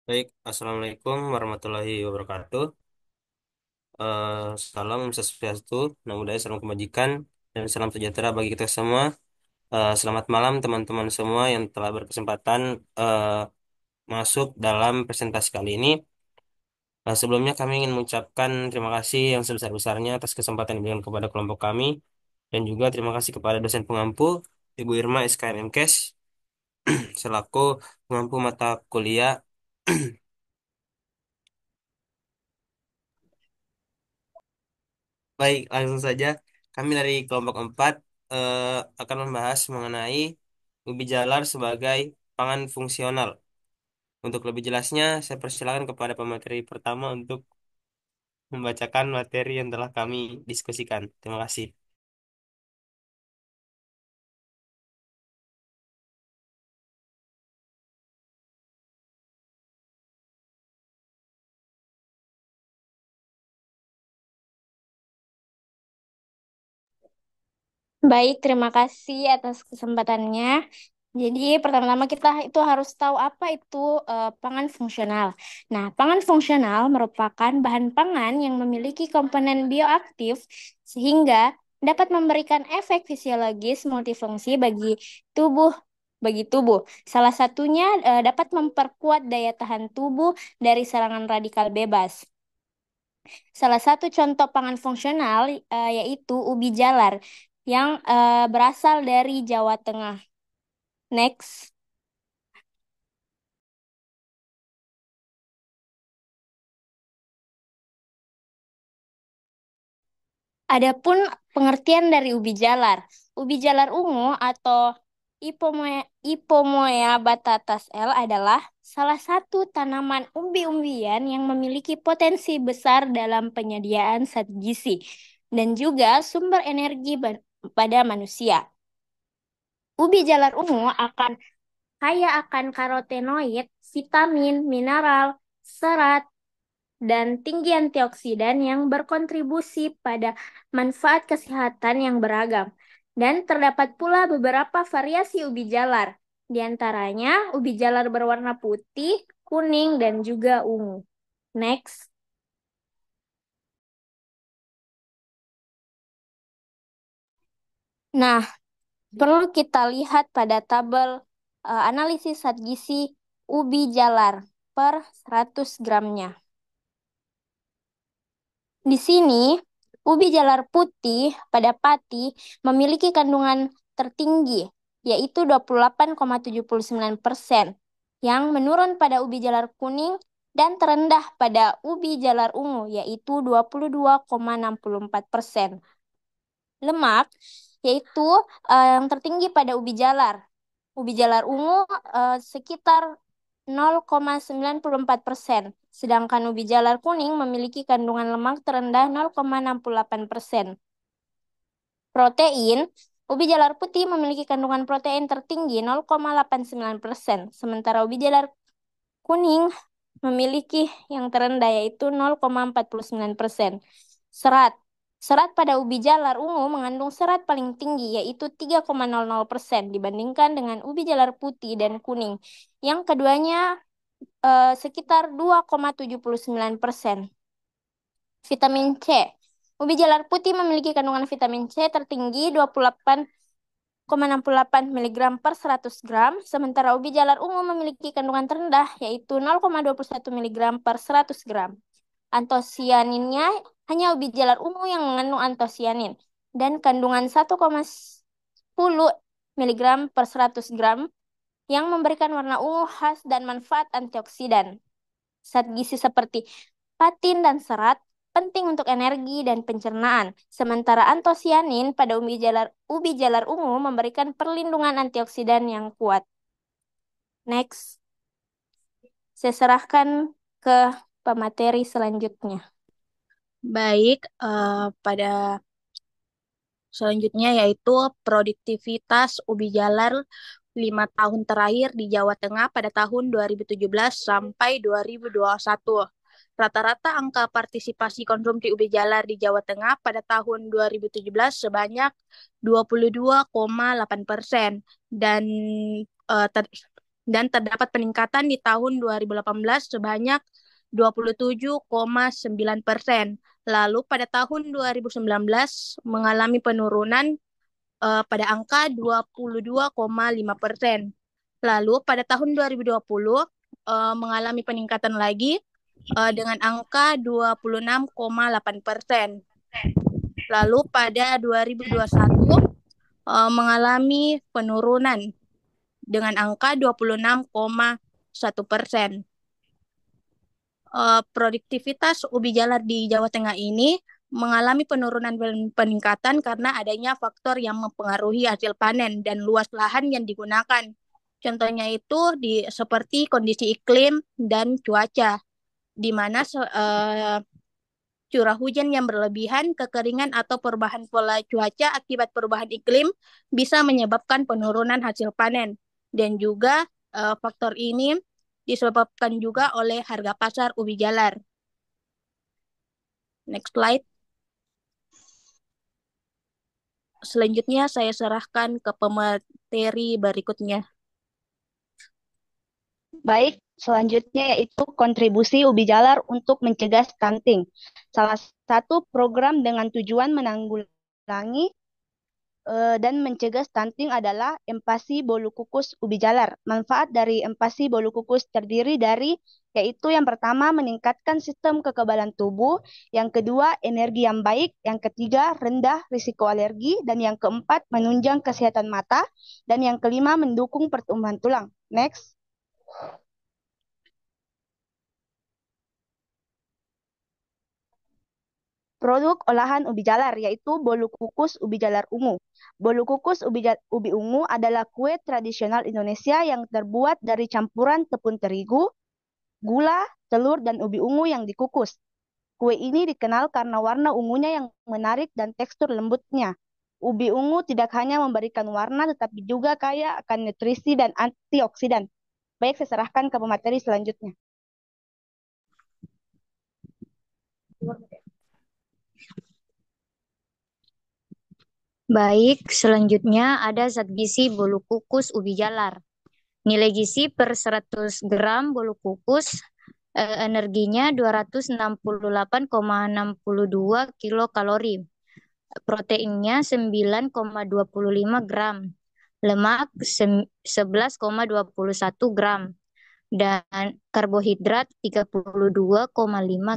Baik, Assalamualaikum warahmatullahi wabarakatuh. Salam Om Swastiastu, Namo Buddhaya, salam kebajikan, dan salam sejahtera bagi kita semua. Selamat malam teman-teman semua yang telah berkesempatan masuk dalam presentasi kali ini. Sebelumnya kami ingin mengucapkan terima kasih yang sebesar-besarnya atas kesempatan yang diberikan kepada kelompok kami, dan juga terima kasih kepada dosen pengampu, Ibu Irma SKM MKes, selaku pengampu mata kuliah. Baik, langsung saja. Kami dari kelompok 4 eh, akan membahas mengenai ubi jalar sebagai pangan fungsional. Untuk lebih jelasnya, saya persilakan kepada pemateri pertama untuk membacakan materi yang telah kami diskusikan. Terima kasih. Baik, terima kasih atas kesempatannya. Jadi, pertama-tama kita itu harus tahu apa itu pangan fungsional. Nah, pangan fungsional merupakan bahan pangan yang memiliki komponen bioaktif sehingga dapat memberikan efek fisiologis multifungsi tubuh bagi tubuh. Salah satunya dapat memperkuat daya tahan tubuh dari serangan radikal bebas. Salah satu contoh pangan fungsional yaitu ubi jalar yang berasal dari Jawa Tengah. Next. Adapun pengertian dari ubi jalar. Ubi jalar ungu atau Ipomoea batatas L adalah salah satu tanaman umbi-umbian yang memiliki potensi besar dalam penyediaan zat gizi dan juga sumber energi pada manusia. Ubi jalar ungu kaya akan karotenoid, vitamin, mineral, serat, dan tinggi antioksidan yang berkontribusi pada manfaat kesehatan yang beragam. Dan terdapat pula beberapa variasi ubi jalar. Di antaranya, ubi jalar berwarna putih, kuning, dan juga ungu. Next. Nah, perlu kita lihat pada tabel analisis zat gizi ubi jalar per 100 gramnya. Di sini, ubi jalar putih pada pati memiliki kandungan tertinggi, yaitu 28,79%, yang menurun pada ubi jalar kuning dan terendah pada ubi jalar ungu, yaitu 22,64%. Lemak, yaitu yang tertinggi pada ubi jalar. Ubi jalar ungu sekitar 0,94%, sedangkan ubi jalar kuning memiliki kandungan lemak terendah 0,68%. Protein, ubi jalar putih memiliki kandungan protein tertinggi 0,89%, sementara ubi jalar kuning memiliki yang terendah yaitu 0,49%. Serat. Serat pada ubi jalar ungu mengandung serat paling tinggi yaitu 3,00% dibandingkan dengan ubi jalar putih dan kuning. Yang keduanya sekitar 2,79%. Vitamin C. Ubi jalar putih memiliki kandungan vitamin C tertinggi 28,68 miligram per 100 gram, sementara ubi jalar ungu memiliki kandungan terendah yaitu 0,21 miligram per 100 gram. Antosianinnya hanya ubi jalar ungu yang mengandung antosianin dan kandungan 1,10 miligram per 100 gram yang memberikan warna ungu khas dan manfaat antioksidan. Zat gizi seperti patin dan serat penting untuk energi dan pencernaan, sementara antosianin pada ubi jalar ungu memberikan perlindungan antioksidan yang kuat. Next, saya serahkan ke pemateri selanjutnya. Baik, pada selanjutnya yaitu produktivitas ubi jalar 5 tahun terakhir di Jawa Tengah pada tahun 2017 sampai 2021. Rata-rata angka partisipasi konsumsi ubi jalar di Jawa Tengah pada tahun 2017 sebanyak 22,8% dan dan terdapat peningkatan di tahun 2018 sebanyak 27,9%. Lalu pada tahun 2019 mengalami penurunan pada angka 22,5%. Lalu pada tahun 2020 mengalami peningkatan lagi dengan angka 26,8%. Lalu pada 2021 mengalami penurunan dengan angka 26,1%. Produktivitas ubi jalar di Jawa Tengah ini mengalami penurunan dan peningkatan karena adanya faktor yang mempengaruhi hasil panen dan luas lahan yang digunakan. Contohnya itu seperti kondisi iklim dan cuaca, di mana curah hujan yang berlebihan, kekeringan, atau perubahan pola cuaca akibat perubahan iklim bisa menyebabkan penurunan hasil panen. Dan juga faktor ini disebabkan juga oleh harga pasar ubi jalar. Next slide. Selanjutnya saya serahkan ke pemateri berikutnya. Baik, selanjutnya yaitu kontribusi ubi jalar untuk mencegah stunting. Salah satu program dengan tujuan menanggulangi dan mencegah stunting adalah empasi bolu kukus ubi jalar. Manfaat dari empasi bolu kukus terdiri dari yaitu yang pertama meningkatkan sistem kekebalan tubuh, yang kedua energi yang baik, yang ketiga rendah risiko alergi, dan yang keempat menunjang kesehatan mata, dan yang kelima mendukung pertumbuhan tulang. Next. Produk olahan ubi jalar yaitu bolu kukus ubi jalar ungu. Bolu kukus ubi ungu adalah kue tradisional Indonesia yang terbuat dari campuran tepung terigu, gula, telur, dan ubi ungu yang dikukus. Kue ini dikenal karena warna ungunya yang menarik dan tekstur lembutnya. Ubi ungu tidak hanya memberikan warna tetapi juga kaya akan nutrisi dan antioksidan. Baik, saya serahkan ke pemateri selanjutnya. Baik, selanjutnya ada zat gizi bolu kukus ubi jalar. Nilai gizi per 100 gram bolu kukus energinya 268,62 kilokalori. Proteinnya 9,25 gram. Lemak 11,21 gram. Dan karbohidrat 32,5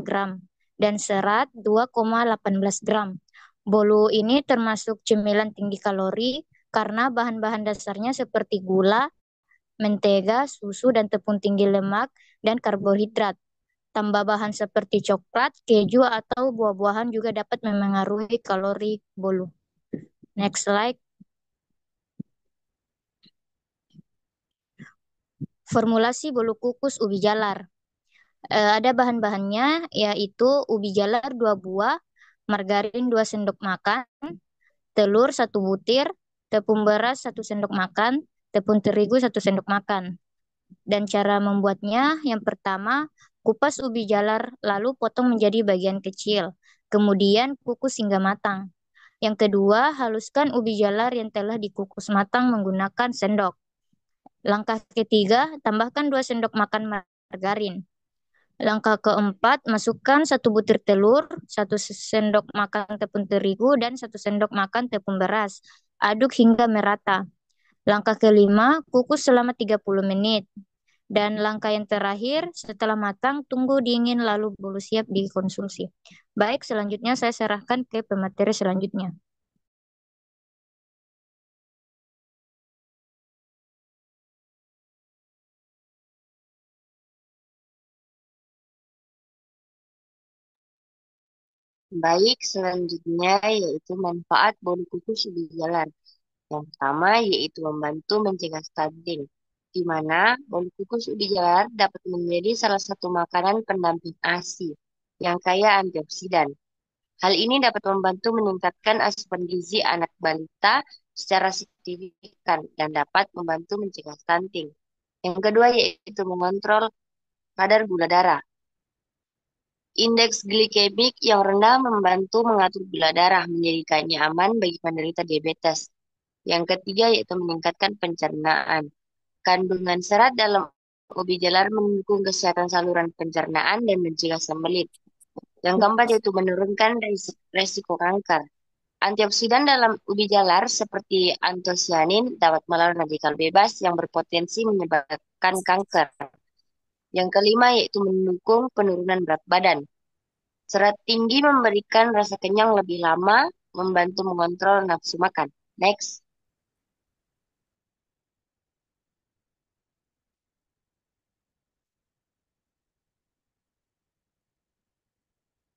gram. Dan serat 2,18 gram. Bolu ini termasuk cemilan tinggi kalori karena bahan-bahan dasarnya seperti gula, mentega, susu, dan tepung tinggi lemak dan karbohidrat. Tambah bahan seperti coklat, keju, atau buah-buahan juga dapat memengaruhi kalori bolu. Next slide. Formulasi bolu kukus ubi jalar. Ada bahan-bahannya yaitu ubi jalar 2 buah, margarin 2 sendok makan, telur 1 butir, tepung beras 1 sendok makan, tepung terigu 1 sendok makan. Dan cara membuatnya, yang pertama, kupas ubi jalar lalu potong menjadi bagian kecil. Kemudian kukus hingga matang. Yang kedua, haluskan ubi jalar yang telah dikukus matang menggunakan sendok. Langkah ketiga, tambahkan 2 sendok makan margarin. Langkah keempat, masukkan 1 butir telur, 1 sendok makan tepung terigu, dan 1 sendok makan tepung beras. Aduk hingga merata. Langkah kelima, kukus selama 30 menit. Dan langkah yang terakhir, setelah matang, tunggu dingin lalu bolu siap dikonsumsi. Baik, selanjutnya saya serahkan ke pemateri selanjutnya. Baik, selanjutnya yaitu manfaat bolu kukus ubi jalar. Yang pertama yaitu membantu mencegah stunting, di mana bolu kukus ubi jalar dapat menjadi salah satu makanan pendamping ASI yang kaya antioksidan. Hal ini dapat membantu meningkatkan asupan gizi anak balita secara signifikan dan dapat membantu mencegah stunting. Yang kedua yaitu mengontrol kadar gula darah. Indeks glikemik yang rendah membantu mengatur gula darah, menjadikannya aman bagi penderita diabetes. Yang ketiga yaitu meningkatkan pencernaan. Kandungan serat dalam ubi jalar mendukung kesehatan saluran pencernaan dan mencegah sembelit. Yang keempat yaitu menurunkan resiko kanker. Antioksidan dalam ubi jalar seperti antosianin dapat melawan radikal bebas yang berpotensi menyebabkan kanker. Yang kelima yaitu mendukung penurunan berat badan. Serat tinggi memberikan rasa kenyang lebih lama, membantu mengontrol nafsu makan. Next.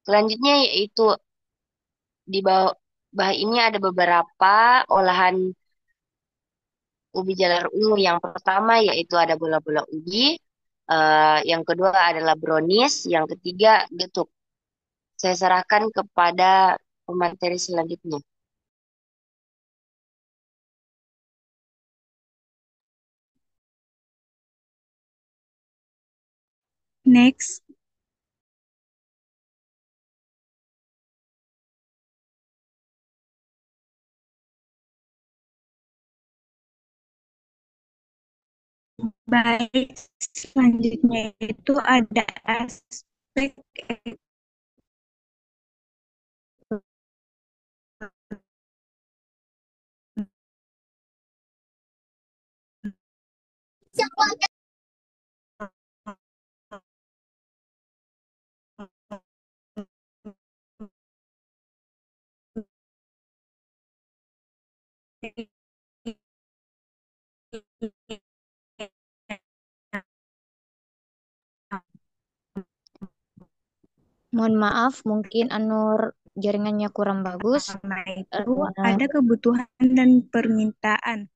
Selanjutnya yaitu di bawah ini ada beberapa olahan ubi jalar ungu. Yang pertama yaitu ada bola-bola ubi, yang kedua adalah brownies, yang ketiga getuk. Saya serahkan kepada pemateri selanjutnya. Next. Baik, selanjutnya itu ada aspek Mohon maaf, mungkin Anur jaringannya kurang bagus. pertama itu ada kebutuhan dan permintaan.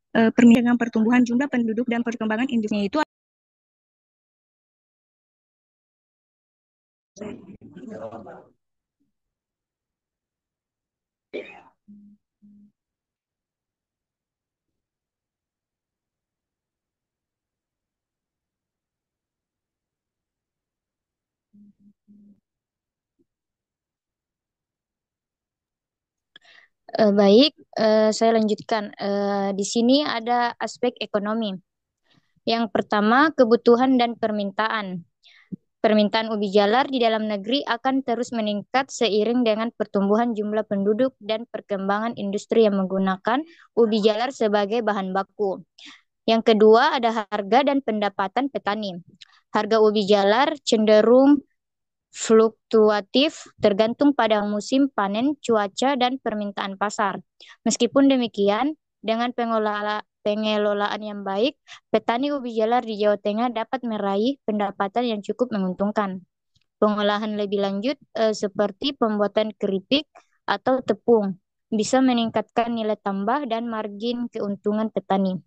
Permintaan dengan pertumbuhan jumlah penduduk dan perkembangan industri itu Baik, saya lanjutkan. Di sini ada aspek ekonomi. Yang pertama, kebutuhan dan permintaan. Permintaan ubi jalar di dalam negeri akan terus meningkat seiring dengan pertumbuhan jumlah penduduk dan perkembangan industri yang menggunakan ubi jalar sebagai bahan baku. Yang kedua, ada harga dan pendapatan petani. Harga ubi jalar cenderung fluktuatif tergantung pada musim panen, cuaca, dan permintaan pasar. Meskipun demikian, dengan pengelolaan yang baik, petani ubi jalar di Jawa Tengah dapat meraih pendapatan yang cukup menguntungkan. Pengolahan lebih lanjut seperti pembuatan keripik atau tepung bisa meningkatkan nilai tambah dan margin keuntungan petani.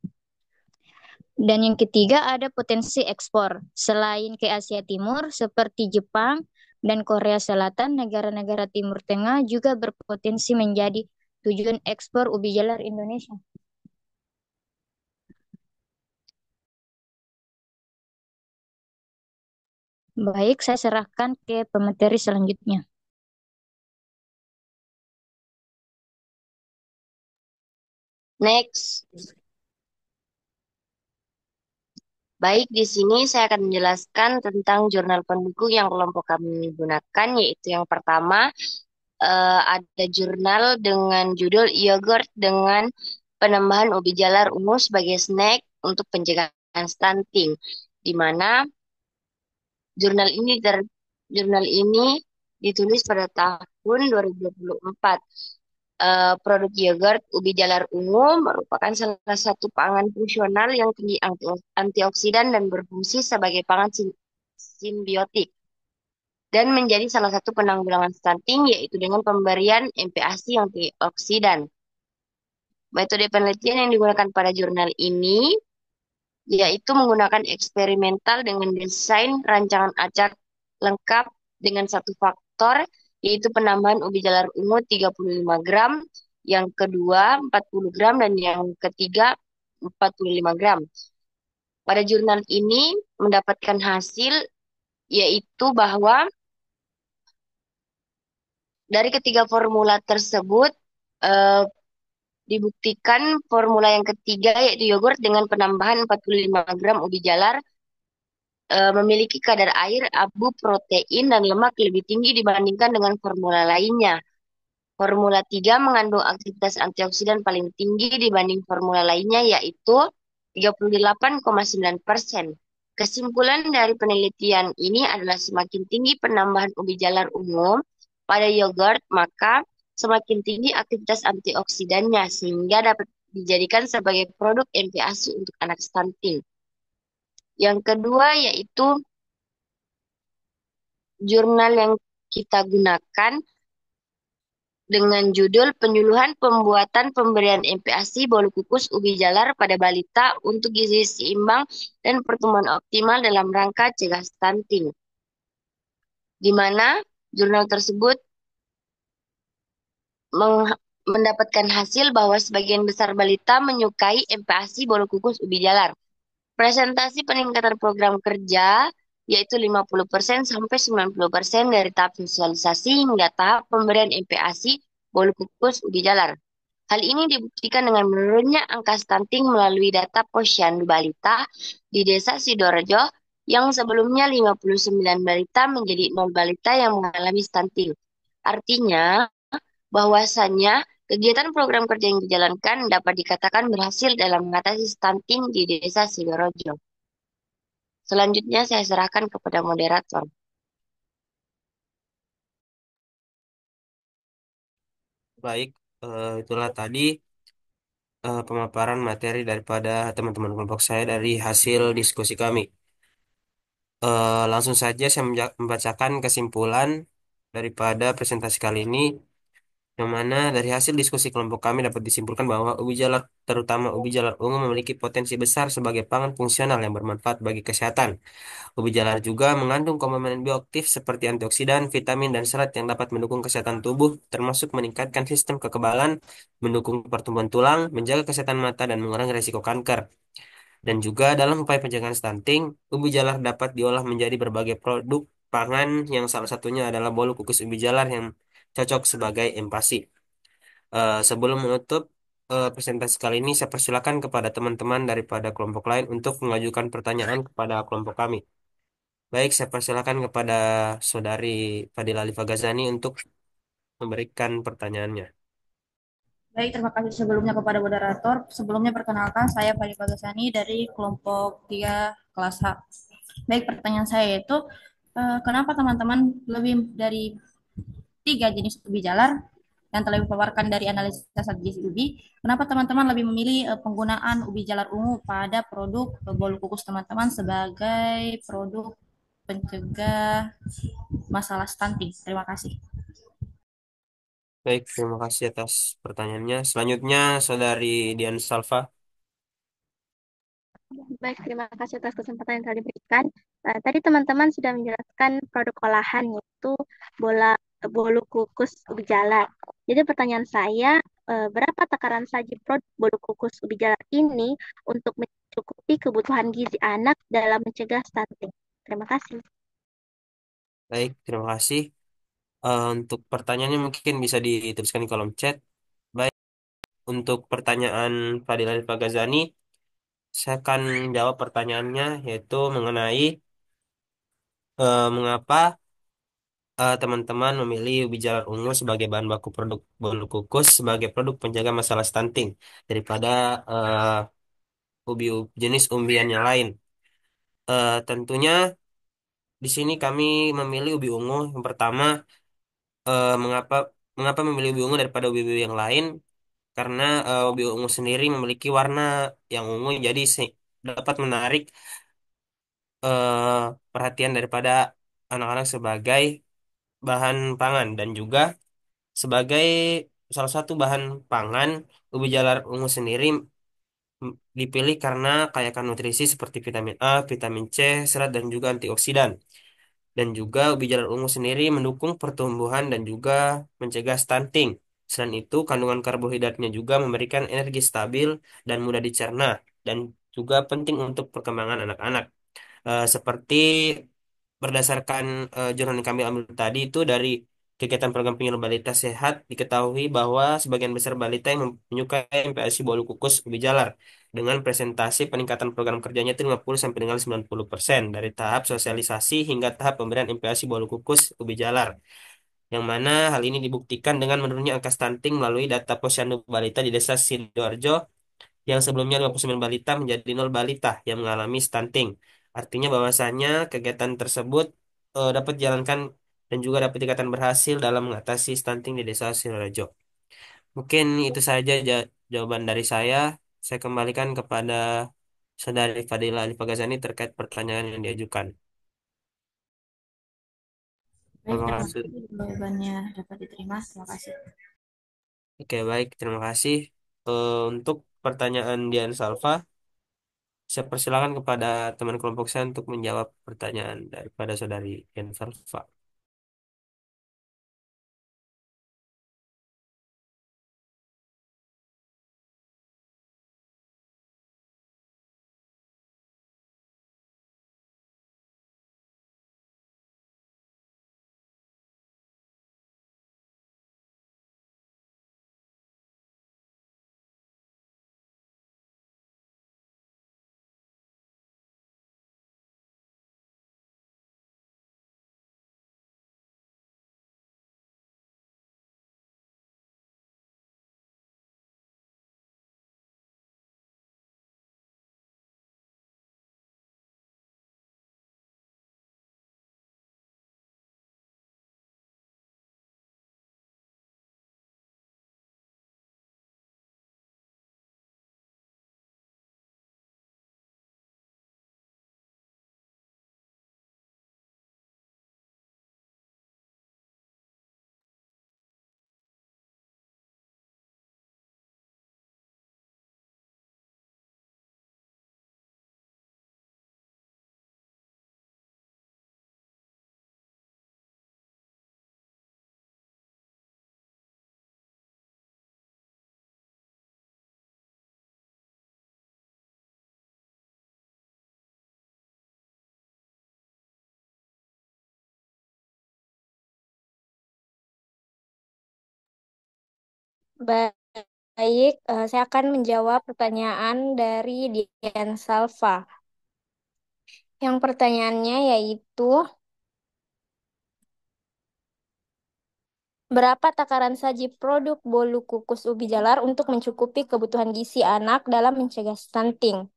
Dan yang ketiga ada potensi ekspor. Selain ke Asia Timur seperti Jepang dan Korea Selatan, negara-negara Timur Tengah juga berpotensi menjadi tujuan ekspor ubi jalar Indonesia. Baik, saya serahkan ke pemateri selanjutnya. Next. Baik, di sini saya akan menjelaskan tentang jurnal pendukung yang kelompok kami gunakan, yaitu yang pertama ada jurnal dengan judul Yogurt dengan penambahan ubi jalar ungu sebagai snack untuk pencegahan stunting, di mana jurnal ini ditulis pada tahun 2024. Produk yogurt ubi jalar ungu merupakan salah satu pangan fungsional yang tinggi antioksidan dan berfungsi sebagai pangan simbiotik dan menjadi salah satu penanggulangan stunting yaitu dengan pemberian MPASI yang antioksidan. Metode penelitian yang digunakan pada jurnal ini yaitu menggunakan eksperimental dengan desain rancangan acak lengkap dengan satu faktor, yaitu penambahan ubi jalar ungu 35 gram, yang kedua 40 gram, dan yang ketiga 45 gram. Pada jurnal ini mendapatkan hasil yaitu bahwa dari ketiga formula tersebut, Dibuktikan formula yang ketiga yaitu yogurt dengan penambahan 45 gram ubi jalar memiliki kadar air, abu, protein, dan lemak lebih tinggi dibandingkan dengan formula lainnya. Formula 3 mengandung aktivitas antioksidan paling tinggi dibanding formula lainnya yaitu 38,9%. Kesimpulan dari penelitian ini adalah semakin tinggi penambahan ubi jalar umum pada yogurt, maka semakin tinggi aktivitas antioksidannya sehingga dapat dijadikan sebagai produk MPASI untuk anak stunting. Yang kedua yaitu jurnal yang kita gunakan dengan judul Penyuluhan Pembuatan Pemberian MPASI Bolu Kukus Ubi Jalar pada Balita untuk Gizi Seimbang dan Pertumbuhan Optimal dalam Rangka Cegah Stunting, di mana jurnal tersebut mendapatkan hasil bahwa sebagian besar balita menyukai MPASI Bolu Kukus Ubi Jalar. Presentasi peningkatan program kerja yaitu 50% sampai 90% dari tahap sosialisasi hingga tahap pemberian MPASI bolu kukus ubi jalar. Hal ini dibuktikan dengan menurunnya angka stunting melalui data posyandu balita di Desa Sidorejo yang sebelumnya 59 balita menjadi 0 balita yang mengalami stunting. Artinya, bahwasannya kegiatan program kerja yang dijalankan dapat dikatakan berhasil dalam mengatasi stunting di Desa Sidorejo. Selanjutnya saya serahkan kepada moderator. Baik, itulah tadi pemaparan materi daripada teman-teman kelompok saya dari hasil diskusi kami. Langsung saja saya membacakan kesimpulan daripada presentasi kali ini, yang mana dari hasil diskusi kelompok kami dapat disimpulkan bahwa ubi jalar, terutama ubi jalar ungu, memiliki potensi besar sebagai pangan fungsional yang bermanfaat bagi kesehatan. Ubi jalar juga mengandung komponen bioaktif seperti antioksidan, vitamin, dan serat yang dapat mendukung kesehatan tubuh, termasuk meningkatkan sistem kekebalan, mendukung pertumbuhan tulang, menjaga kesehatan mata, dan mengurangi risiko kanker. Dan juga dalam upaya pencegahan stunting, ubi jalar dapat diolah menjadi berbagai produk pangan yang salah satunya adalah bolu kukus ubi jalar yang cocok sebagai empasi. Sebelum menutup presentasi kali ini, saya persilakan kepada teman-teman daripada kelompok lain untuk mengajukan pertanyaan kepada kelompok kami. Baik, saya persilakan kepada Saudari Fadila Alifa Ghazani untuk memberikan pertanyaannya. Baik, terima kasih sebelumnya kepada moderator. Sebelumnya perkenalkan, saya Fadi Bagasani dari kelompok 3 kelas H. Baik, pertanyaan saya yaitu, kenapa teman-teman lebih dari 3 jenis ubi jalar yang telah dipaparkan dari analisa gizi ubi, kenapa teman-teman lebih memilih penggunaan ubi jalar ungu pada produk bolu kukus teman-teman sebagai produk pencegah masalah stunting? Terima kasih. Baik, terima kasih atas pertanyaannya. Selanjutnya, Saudari Dian Salva. Baik, terima kasih atas kesempatan yang telah diberikan. Tadi teman-teman sudah menjelaskan produk olahan yaitu bola bolu kukus ubi jalar. Jadi pertanyaan saya, berapa takaran saji produk bolu kukus ubi jalar ini untuk mencukupi kebutuhan gizi anak dalam mencegah stunting? Terima kasih. Baik, terima kasih. Untuk pertanyaannya mungkin bisa dituliskan di kolom chat. Baik, untuk pertanyaan Fadila Alifa Ghazani, saya akan jawab pertanyaannya, yaitu mengenai mengapa teman-teman memilih ubi jalar ungu sebagai bahan baku produk bolu kukus sebagai produk penjaga masalah stunting daripada jenis umbian yang lain. Tentunya di sini kami memilih ubi ungu. Yang pertama, mengapa mengapa memilih ubi ungu daripada ubi-ubi yang lain? Karena ubi ungu sendiri memiliki warna yang ungu, jadi dapat menarik eh, perhatian daripada anak-anak sebagai bahan pangan, dan juga sebagai salah satu bahan pangan. Ubi jalar ungu sendiri dipilih karena kaya akan nutrisi seperti vitamin A, vitamin C, serat, dan juga antioksidan. Dan juga ubi jalar ungu sendiri mendukung pertumbuhan dan juga mencegah stunting. Selain itu, kandungan karbohidratnya juga memberikan energi stabil dan mudah dicerna, dan juga penting untuk perkembangan anak-anak. Seperti berdasarkan jurnal yang kami ambil tadi itu dari kegiatan program penyuluh balita sehat, diketahui bahwa sebagian besar balita yang menyukai MPASI bolu kukus ubi jalar dengan presentasi peningkatan program kerjanya itu 50 sampai dengan 90% dari tahap sosialisasi hingga tahap pemberian MPASI bolu kukus ubi jalar. Yang mana hal ini dibuktikan dengan menurunnya angka stunting melalui data posyandu balita di Desa Sidoarjo yang sebelumnya 59 balita menjadi 0 balita yang mengalami stunting. Artinya bahwasanya kegiatan tersebut dapat dijalankan dan juga dapat dikatakan berhasil dalam mengatasi stunting di Desa Sidoarjo. Mungkin itu saja jawaban dari saya. Saya kembalikan kepada Saudari Fadila Alifah Ghazani terkait pertanyaan yang diajukan. Baik, Terima terima kasih. kasih jawabannya dapat diterima. Terima kasih. Oke, baik. Terima kasih. Untuk pertanyaan Dian Salva, saya persilakan kepada teman kelompok saya untuk menjawab pertanyaan daripada Saudari Dian Salva. Baik, saya akan menjawab pertanyaan dari Dian Salva. Yang pertanyaannya yaitu, berapa takaran saji produk bolu kukus ubi jalar untuk mencukupi kebutuhan gizi anak dalam mencegah stunting?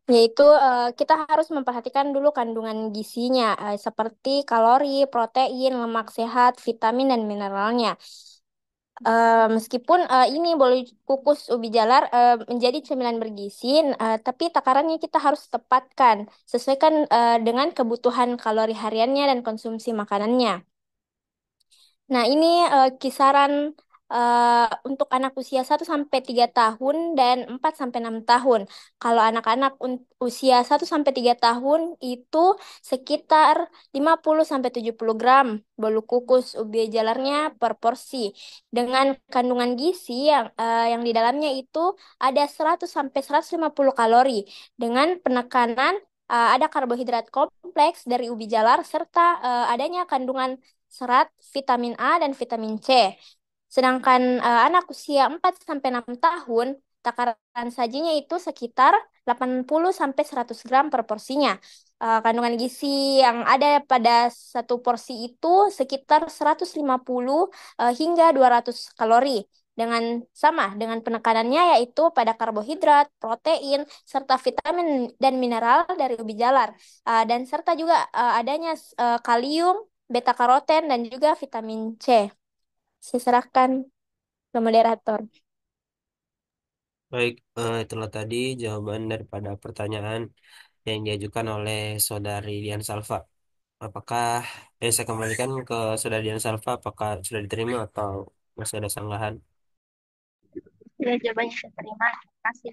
Yaitu kita harus memperhatikan dulu kandungan gizinya, seperti kalori, protein, lemak sehat, vitamin, dan mineralnya. Meskipun ini bolu kukus ubi jalar menjadi cemilan bergizi, tapi takarannya kita harus tepatkan, sesuaikan dengan kebutuhan kalori hariannya dan konsumsi makanannya. Nah, ini kisaran untuk anak usia 1 sampai 3 tahun dan 4 sampai 6 tahun. Kalau anak-anak usia 1 sampai 3 tahun itu sekitar 50 sampai 70 gram bolu kukus ubi jalarnya per porsi. Dengan kandungan gizi yang di dalamnya itu ada 100 sampai 150 kalori dengan penekanan ada karbohidrat kompleks dari ubi jalar serta adanya kandungan serat, vitamin A, dan vitamin C. Sedangkan anak usia 4 sampai 6 tahun, takaran sajinya itu sekitar 80 sampai 100 gram per porsinya. Kandungan gizi yang ada pada satu porsi itu sekitar 150 hingga 200 kalori. Dengan penekanannya yaitu pada karbohidrat, protein, serta vitamin dan mineral dari ubi jalar. Dan serta juga adanya kalium, beta karoten, dan juga vitamin C. Saya serahkan ke moderator. Baik, itulah tadi jawaban daripada pertanyaan yang diajukan oleh Saudari Dian Salva. Apakah saya kembalikan ke Saudari Dian Salva, apakah sudah diterima atau masih ada sanggahan? Ya, jawabannya saya terima. Terima kasih.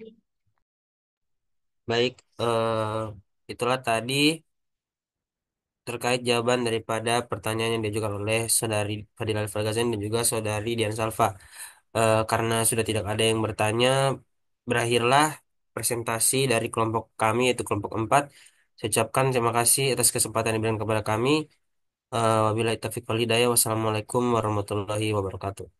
Baik, itulah tadi terkait jawaban daripada pertanyaan yang diajukan oleh Saudari Fadila Alfagazin dan juga Saudari Dian Salva. Karena sudah tidak ada yang bertanya, berakhirlah presentasi dari kelompok kami, yaitu kelompok 4. Saya ucapkan terima kasih atas kesempatan yang diberikan kepada kami. Wabillahi taufiq wal hidayah. Wassalamualaikum warahmatullahi wabarakatuh.